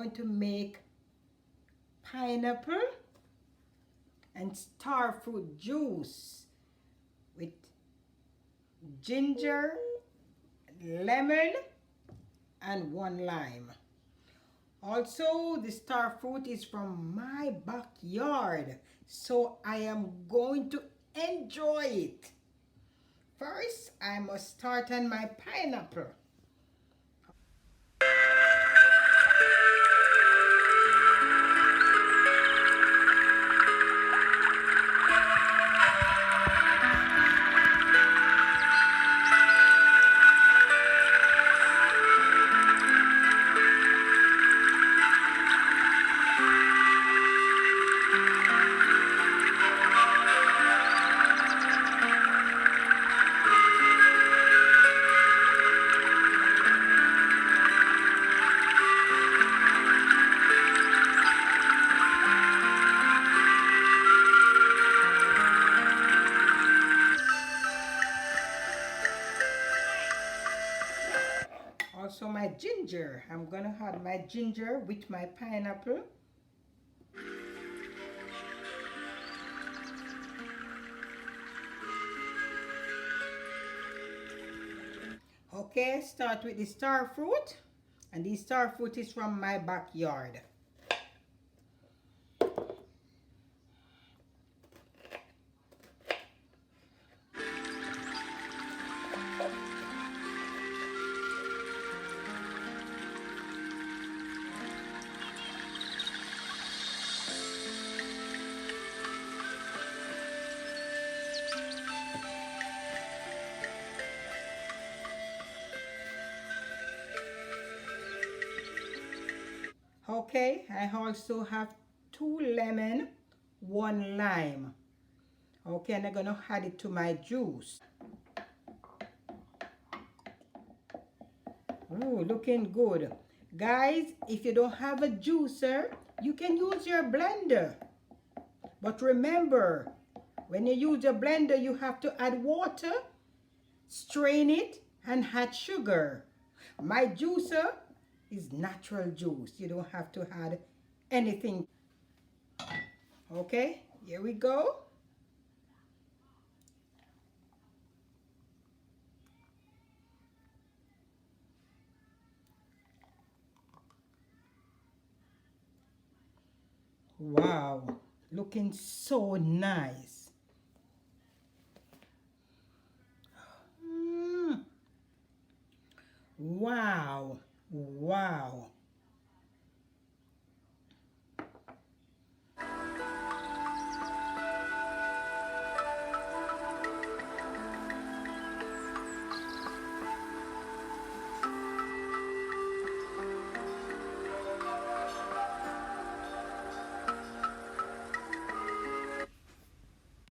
going to make pineapple and starfruit juice with ginger, lemon, and 1 lime. Also, the starfruit is from my backyard, so I am going to enjoy it. First, I must start on my pineapple. Also my ginger. I'm gonna add my ginger with my pineapple. Okay, start with the starfruit. And the starfruit is from my backyard. Okay, I also have 2 lemon, 1 lime. Okay, and I'm gonna add it to my juice. Ooh, looking good. Guys, if you don't have a juicer, you can use your blender. But remember, when you use your blender, you have to add water, strain it, and add sugar. My juicer is natural juice. You don't have to add anything. Okay, here we go. Wow, looking so nice. Wow, wow.